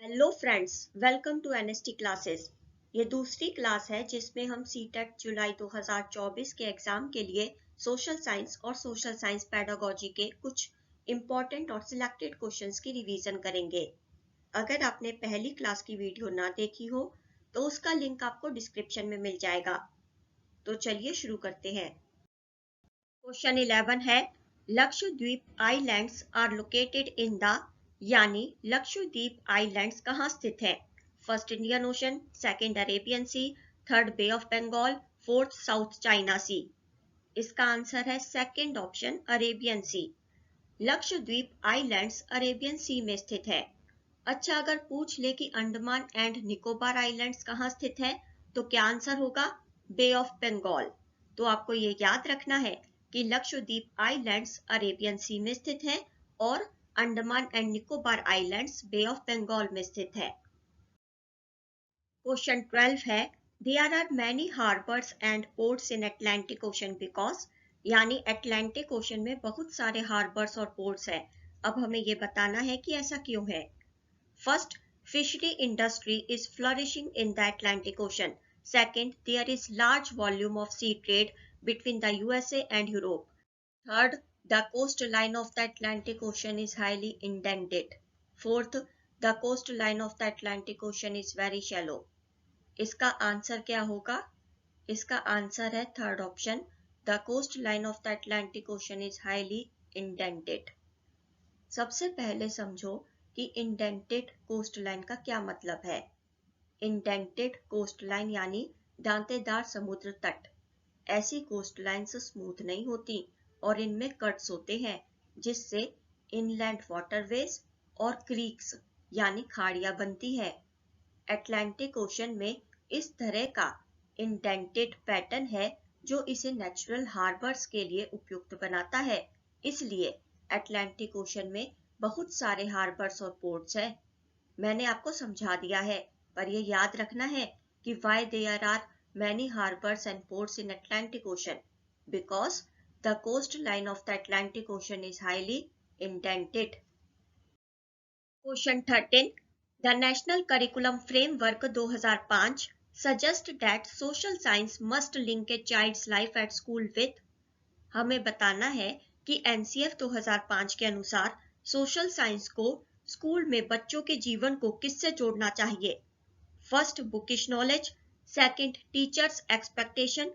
Hello friends, welcome to NST classes. ये दूसरी class है जिसमें हम सीटेट जुलाई 2024 के एग्जाम के लिए सोशल साइंस और सोशल साइंस पेडागोजी के कुछ इंपॉर्टेंट और सिलेक्टेड क्वेश्चंस की रिवीजन करेंगे। अगर आपने पहली क्लास की वीडियो ना देखी हो तो उसका लिंक आपको डिस्क्रिप्शन में मिल जाएगा। तो चलिए शुरू करते हैं। क्वेश्चन 11 है, Lakshadweep islands are located in the, यानी लक्षद्वीप आइलैंड्स कहाँ स्थित है? First Indian Ocean, second Arabian Sea, third Bay of Bengal, fourth South China Sea. इसका आंसर है second option, Arabian Sea. Lakshadweep islands Arabian Sea में स्थित है। अच्छा, अगर पूछ ले कि अंडमान एंड निकोबार आइलैंड्स कहाँ स्थित है तो क्या आंसर होगा? बे ऑफ बंगाल। तो आपको ये याद रखना है कि लक्षद्वीप आइलैंड्स अरेबियन सी में स्थित है और Andaman and Nicobar islands bay of Bengal में स्थित है। क्वेश्चन 12 है, there are many harbours and ports in Atlantic Ocean because, यानी अटलांटिक ओशन में बहुत सारे हार्बर्स और पोर्ट्स हैं। अब हमें ये बताना है कि ऐसा क्यों है। First, fishery industry is flourishing in the Atlantic Ocean. Second, there is large volume of sea trade between the USA and Europe. Third, the coastline of the Atlantic Ocean is highly indented. Fourth, the coastline of the Atlantic Ocean is very shallow. इसका answer क्या होगा? इसका answer है third option, the coastline of the Atlantic Ocean is highly indented. सबसे पहले समझो कि indented coastline का क्या मतलब है। इंडेंटेड कोस्टलाइन यानी दांतेदार समुद्र तट। ऐसी कोस्टलाइन्स स्मूथ नहीं होती और इनमें कट्स होते हैं, जिससे इनलैंड वाटरवेज और क्रीक्स यानी खाड़ियां बनती है। अटलांटिक ओशन में इस तरह का इंडेंटेड पैटर्न है जो इसे नेचुरल हार्बर्स के लिए उपयुक्त बनाता है। इसलिए अटलांटिक ओशन में बहुत सारे हार्बर्स और पोर्ट्स हैं। मैंने आपको समझा दिया है, पर यह याद रखना है कि why there are many harbours and ports in Atlantic Ocean, because the coast line of the Atlantic Ocean is highly indented. Question 13, the national curriculum framework 2005 suggest that social science must link a child's life at school with. हमें बताना है कि NCF 2005 के अनुसार social science को school में बच्चों के जीवन को किससे जोड़ना चाहिए? First, bookish knowledge, second, teachers expectation,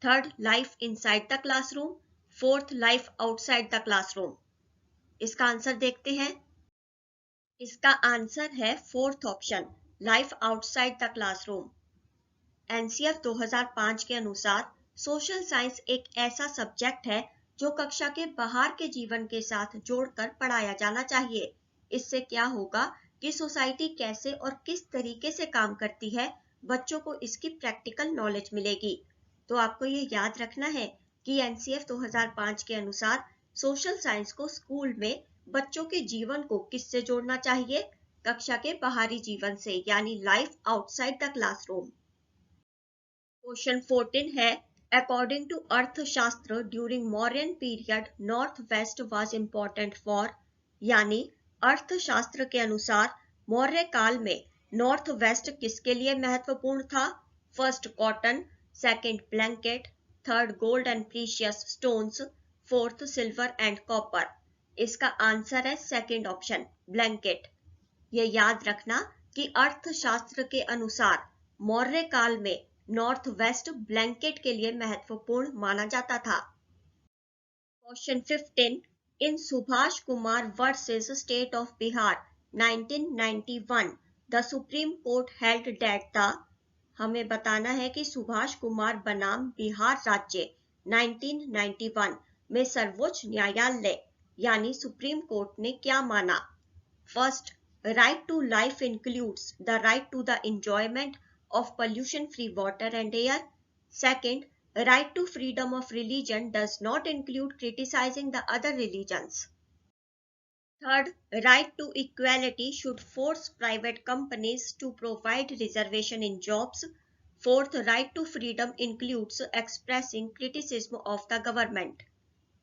third, life inside the classroom, fourth, life outside the classroom. इसका आंसर देखते हैं। इसका आंसर है fourth option, life outside the classroom. NCF 2005 के अनुसार सोशल साइंस एक ऐसा सब्जेक्ट है जो कक्षा के बाहर के जीवन के साथ जोड़कर पढ़ाया जाना चाहिए। इससे क्या होगा कि सोसाइटी कैसे और किस तरीके से काम करती है, बच्चों को इसकी प्रैक्टिकल नॉलेज मिलेगी। तो आपको ये याद रखना है कि एनसीएफ 2005 के अनुसार सोशल साइंस को स्कूल में बच्चों के जीवन को किससे जोड़ना चाहिए? कक्षा के बाहरी जीवन से, यानी life outside the classroom. Question 14 है, अकॉर्डिंग टू अर्थशास्त्र during Mauryan period north west was important for, यानी अर्थशास्त्र के अनुसार मौर्य काल में नॉर्थ वेस्ट किसके लिए महत्वपूर्ण था? First, cotton, second, blanket, third, gold and precious stones, fourth, silver and copper. इसका आंसर है सेकंड ऑप्शन, ब्लैंकेट। ये याद रखना कि अर्थशास्त्र के अनुसार मौर्य काल में नॉर्थ वेस्ट ब्लैंकेट के लिए महत्वपूर्ण माना जाता था। Question 15, in Subhash Kumar versus state of Bihar 1991 the supreme court held that the. हमें बताना है कि सुभाष कुमार बनाम बिहार राज्य 1991 में सर्वोच्च न्यायालय यानी सुप्रीम कोर्ट ने क्या माना? First, right to life includes the right to the enjoyment of pollution-free water and air. Second, right to freedom of religion does not include criticizing the other religions. Third, right to equality should force private companies to provide reservation in jobs. Fourth, right to freedom includes expressing criticism of the government.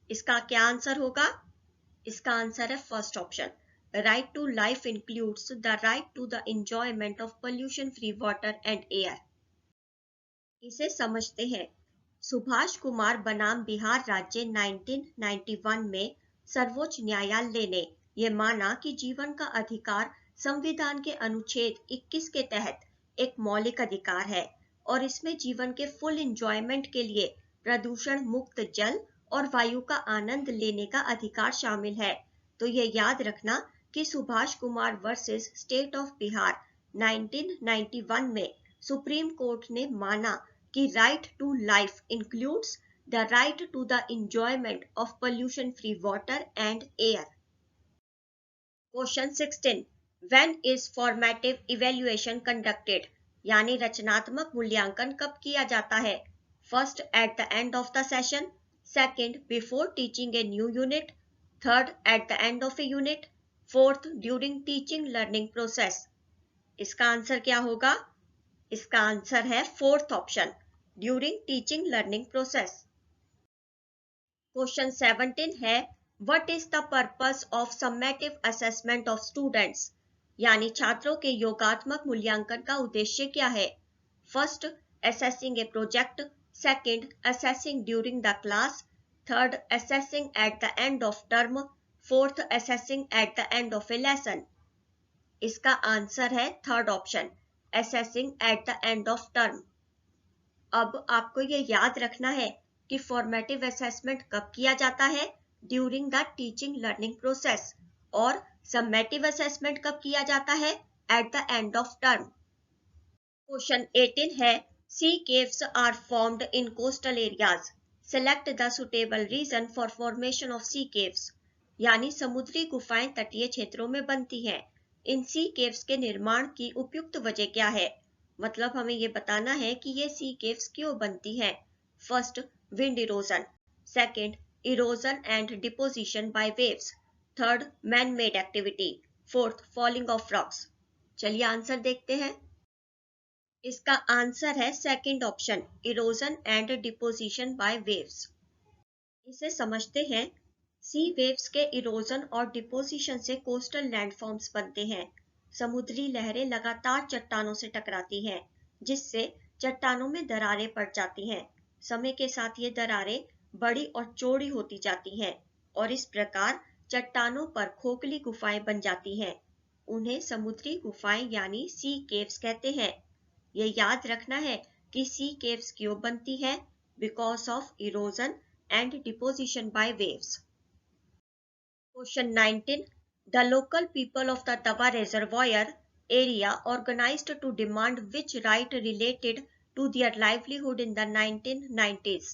इसका क्या answer होगा? इसका answer है first option, right to life includes the right to the enjoyment of pollution-free water and air. इसे समझते हैं। सुभाष कुमार बनाम बिहार राज्य 1991 में सर्वोच्च न्यायालय ने यह माना कि जीवन का अधिकार संविधान के अनुच्छेद 21 के तहत एक मौलिक अधिकार है और इसमें जीवन के फुल एंजॉयमेंट के लिए प्रदूषण मुक्त जल और वायु का आनंद लेने का अधिकार शामिल है। तो ये याद रखना कि Subhash Kumar versus state of Bihar 1991 में सुप्रीम कोर्ट ने माना कि right to life includes the right to the enjoyment of pollution free water and air. Question 16, when is formative evaluation conducted, यानी रचनात्मक मूल्यांकन कब किया जाता है? First, at the end of the session, second, before teaching a new unit, third, at the end of a unit, fourth, during teaching learning process. इसका answer क्या होगा? इसका आंसर है fourth option, during teaching learning process. Question 17 है, what is the purpose of summative assessment of students, यानी छात्रों के योगात्मक मूल्यांकन का उद्देश्य क्या है? First, assessing A project, second, assessing during the class, third, assessing eight the end of term, fourth, assessing eight the end of A lesson. इसका आंसर है third option, assessing eight the end of term. अब आपको ये याद रखना है कि formative assessment कब किया जाता है? During the teaching learning process, और सम्मेटिव असेसमेंट कब किया जाता है? At the end of term. Question 18 है, sea caves are formed in coastal areas, select the suitable reason for formation of sea caves, यानी समुद्री गुफाएं तटीय क्षेत्रों में बनती हैं। इन सी केव्स के निर्माण की उपयुक्त वजह क्या है? मतलब हमें ये बताना है कि ये सी केव्स क्यों बनती हैं। First, wind erosion, second, erosion and deposition by waves, third, man made activity, fourth, falling of rocks. चलिए आंसर देखते हैं। इसका आंसर है second option, erosion and deposition by waves. इसे समझते हैं। सी वेव्स के इरोजन और डिपोजिशन से कोस्टल लैंडफॉर्म्स बनते हैं। समुद्री लहरें लगातार चट्टानों से टकराती हैं, जिससे चट्टानों में दरारें पड़ जाती हैं। समय के साथ ये दरारें बड़ी और चौड़ी होती जाती हैं और इस प्रकार चट्टानों पर खोखली गुफाएं बन जाती हैं। उन्हें समुद्री गुफाएं यानी सी केव्स कहते हैं। ये याद रखना है कि सी केव्स क्यों बनती है? Because of erosion and deposition by waves. Question 19, the local people of the Tawa reservoir area organized to demand which right related to their livelihood in the 1990s,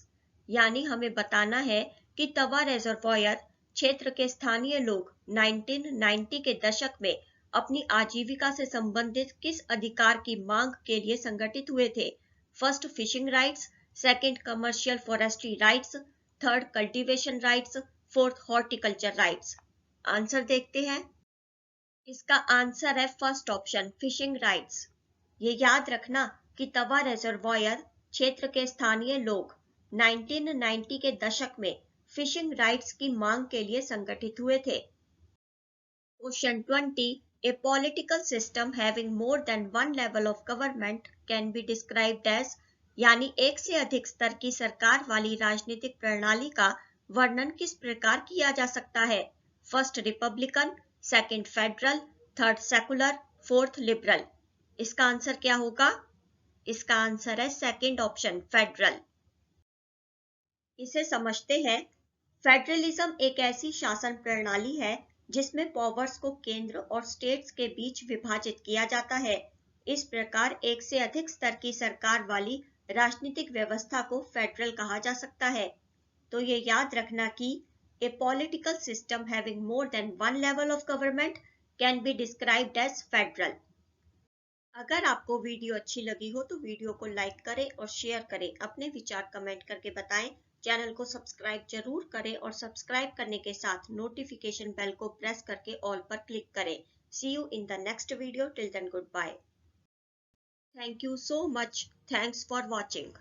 यानी हमें बताना है कि तवा रेजर्वॉयर क्षेत्र के स्थानीय लोग 1990 के दशक में अपनी आजीविका से संबंधित किस अधिकार की मांग के लिए संगठित हुए थे? First, fishing rights, second, commercial forestry rights, third, cultivation rights, fourth, horticulture rights. Answer देखते हैं। इसका आंसर है फर्स्ट ऑप्शन, फिशिंग राइट्स। ये याद रखना कि तवा रेजर्वॉयर क्षेत्र के स्थानीय लोग 1990 के दशक में फिशिंग राइट्स की मांग के लिए संगठित हुए थे। Question 20, a political system having more than one level of government can be described as, यानी एक से अधिक स्तर की सरकार वाली राजनीतिक प्रणाली का वर्णन किस प्रकार किया जा सकता है? First, Republican, second, federal, third, secular, fourth, liberal. इसका आंसर क्या होगा? इसका आंसर है सेकंड ऑप्शन, फेडरल। इसे समझते हैं। फेडरलिज्म एक ऐसी शासन प्रणाली है जिसमें पावर्स को केंद्र और स्टेट्स के बीच विभाजित किया जाता है। इस प्रकार एक से अधिक स्तर की सरकार वाली राजनीतिक व्यवस्था को फेडरल कहा जा सकता है। तो ये याद रखना कि a political system having more than one level of government can be described as federal। अगर आपको वीडियो अच्छी लगी हो तो वीडियो को लाइक करें और शेयर करें। अपने विचार कमेंट करके बताएं। चैनल को सब्सक्राइब जरूर करें और सब्सक्राइब करने के साथ नोटिफिकेशन बेल को प्रेस करके ऑल पर क्लिक करें। See you in the next video. Till then, goodbye. Thank you so much. Thanks for watching.